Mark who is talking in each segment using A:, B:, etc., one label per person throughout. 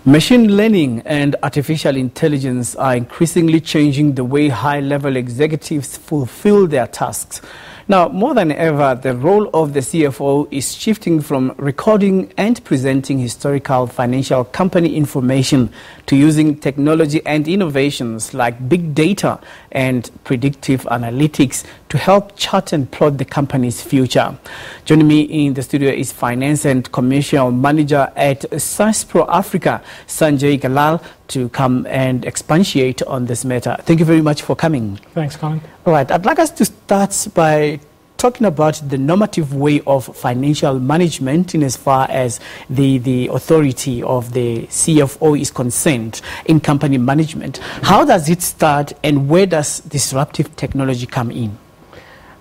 A: Machine learning and artificial intelligence are increasingly changing the way high-level executives fulfill their tasks. Now, more than ever, the role of the CFO is shifting from recording and presenting historical financial company information to using technology and innovations like big data and predictive analytics to help chart and plot the company's future. Joining me in the studio is Finance and Commercial Manager at SYSPRO Africa, Sanjay Galal, to come and expatiate on this matter. Thank you very much for coming.
B: Thanks, Colin.
A: All right, I'd like us to start by talking about the normative way of financial management in as far as the authority of the CFO is concerned in company management. How does it start and where does disruptive technology come in?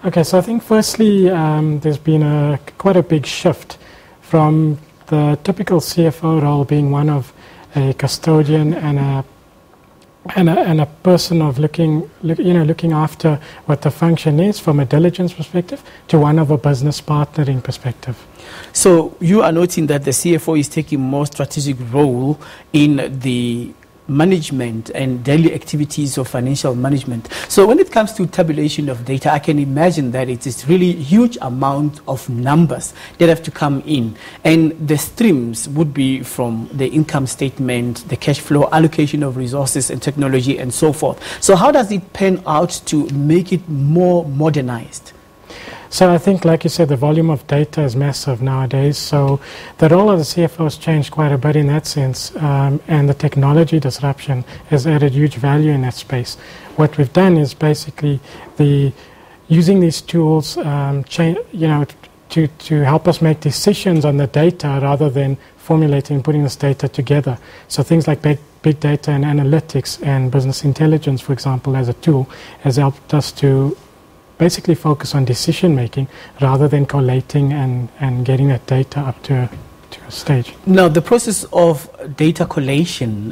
B: Okay, so I think firstly there's been quite a big shift from the typical CFO role being one of a custodian and a person of looking after what the function is from a diligence perspective to one of a business partnering perspective.
A: So you are noting that the CFO is taking more strategic role in the management and daily activities of financial management. So when it comes to tabulation of data, I can imagine that it is really huge amount of numbers that have to come in, and the streams would be from the income statement, the cash flow, allocation of resources and technology and so forth. So how does it pan out to make it more modernized?
B: So I think, like you said, the volume of data is massive nowadays. So the role of the CFO has changed quite a bit in that sense, and the technology disruption has added huge value in that space. What we've done is basically using these tools, to help us make decisions on the data rather than formulating and putting this data together. So things like big data and analytics and business intelligence, for example, as a tool, has helped us to basically focus on decision making rather than collating and getting that data up to a stage.
A: Now, the process of data collation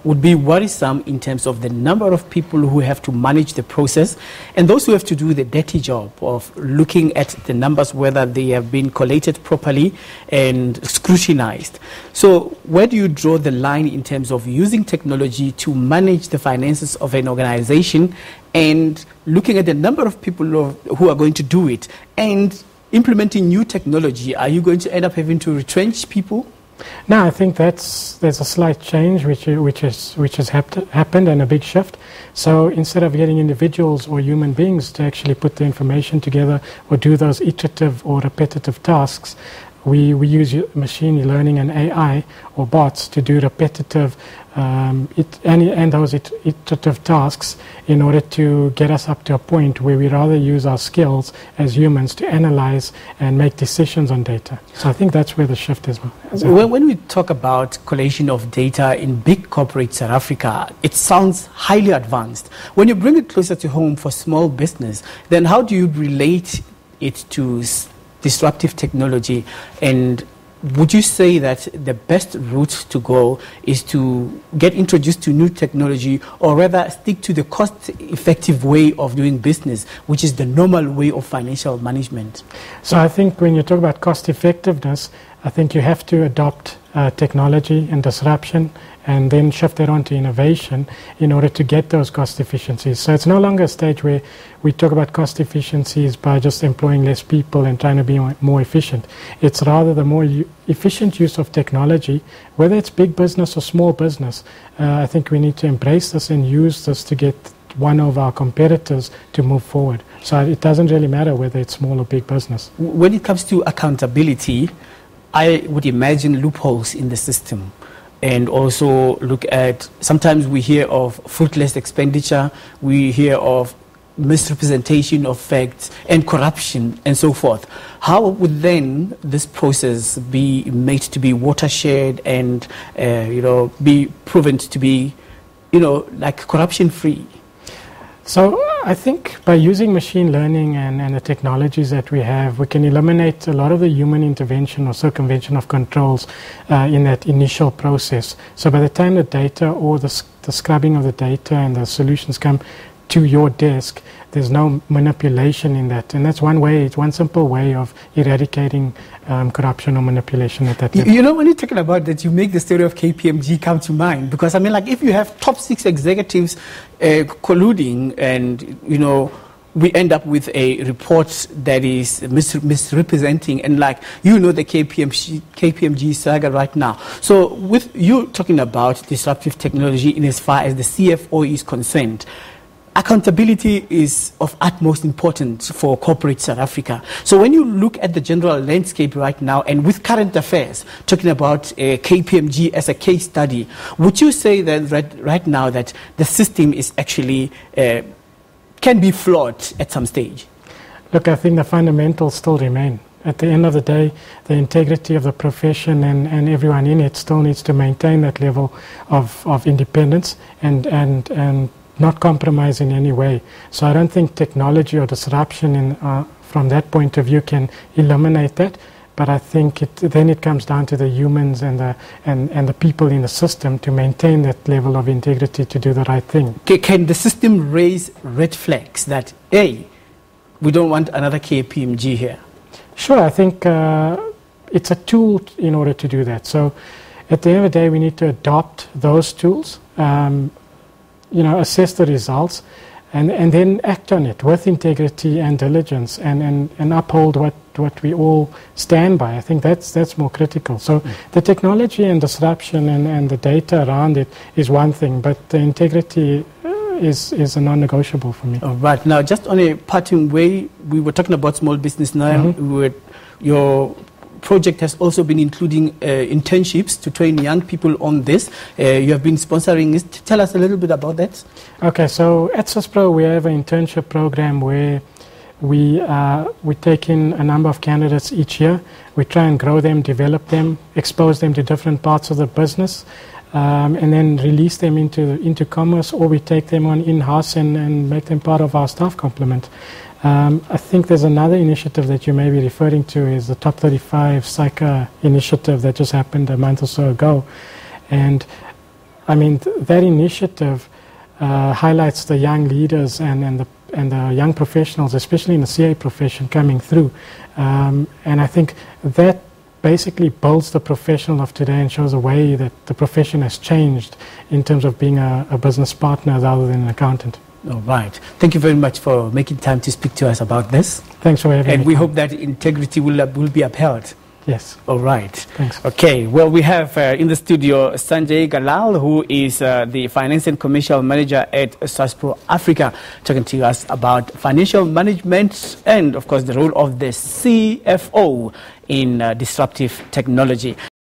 A: would be worrisome in terms of the number of people who have to manage the process and those who have to do the dirty job of looking at the numbers, whether they have been collated properly and scrutinized. So where do you draw the line in terms of using technology to manage the finances of an organization and looking at the number of people who are going to do it and implementing new technology? Are you going to end up having to retrench people?
B: No, I think there's a slight change which has happened and a big shift. So instead of getting individuals or human beings to actually put the information together or do those iterative or repetitive tasks, we use machine learning and AI or bots to do repetitive and those iterative tasks in order to get us up to a point where we rather use our skills as humans to analyze and make decisions on data. So I think that's where the shift is.
A: When we talk about collation of data in big corporate South Africa, it sounds highly advanced. When you bring it closer to home for small business, then how do you relate it to disruptive technology? And would you say that the best route to go is to get introduced to new technology, or rather stick to the cost-effective way of doing business, which is the normal way of financial management?
B: So I think when you talk about cost-effectiveness, I think you have to adopt technology and disruption and then shift that on to innovation in order to get those cost efficiencies. So it's no longer a stage where we talk about cost efficiencies by just employing less people and trying to be more efficient. It's rather the more efficient use of technology, whether it's big business or small business. I think we need to embrace this and use this to get one of our competitors to move forward. So it doesn't really matter whether it's small or big business.
A: When it comes to accountability, I would imagine loopholes in the system. And also look at, sometimes we hear of fruitless expenditure, we hear of misrepresentation of facts and corruption and so forth. How would then this process be made to be watershed and be proven to be like corruption free?
B: So I think by using machine learning and the technologies that we have, we can eliminate a lot of the human intervention or circumvention of controls in that initial process. So by the time the data or the scrubbing of the data and the solutions come to your desk. There's no manipulation in that, and that's one way. It's one simple way of eradicating corruption or manipulation at that level.
A: You know, when you're talking about that, you make the story of KPMG come to mind, because I mean, like, if you have top 6 executives colluding, and you know, we end up with a report that is misrepresenting, and like, you know, the KPMG saga right now. So with you talking about disruptive technology in as far as the CFO is concerned, accountability is of utmost importance for corporate South Africa. So when you look at the general landscape right now, and with current affairs, talking about KPMG as a case study, would you say that right now that the system is actually can be flawed at some stage?
B: Look, I think the fundamentals still remain. At the end of the day, the integrity of the profession and everyone in it still needs to maintain that level of independence and not compromise in any way. So I don't think technology or disruption from that point of view can eliminate that. But I think then it comes down to the humans and the people in the system to maintain that level of integrity to do the right thing.
A: Can the system raise red flags that, hey, we don't want another KPMG here?
B: Sure, I think it's a tool in order to do that. So at the end of the day, we need to adopt those tools, assess the results, and then act on it with integrity and diligence, and uphold what we all stand by. I think that's more critical. So the technology and disruption and the data around it is one thing, but the integrity is a non-negotiable for me.
A: All right. Now, just on a parting way, we were talking about small business now. Your project has also been including internships to train young people on this. You have been sponsoring it. Tell us a little bit about that.
B: Okay, so at SYSPRO we have an internship program where we take in a number of candidates each year. We try and grow them, develop them, expose them to different parts of the business, and then release them into commerce, or we take them on in-house and make them part of our staff complement. I think there's another initiative that you may be referring to, is the Top 35 SYCA initiative that just happened a month or so ago. And I mean, that initiative highlights the young leaders and the young professionals, especially in the CA profession, coming through. And I think that basically builds the professional of today and shows a way that the profession has changed in terms of being a business partner rather than an accountant.
A: All right. Thank you very much for making time to speak to us about this.
B: Thanks for having me.
A: And we hope that integrity will be upheld.
B: Yes.
A: All right.
B: Thanks.
A: Okay. Well, we have in the studio Sanjay Galal, who is the Finance and Commercial Manager at SYSPRO Africa, talking to us about financial management and, of course, the role of the CFO in disruptive technology.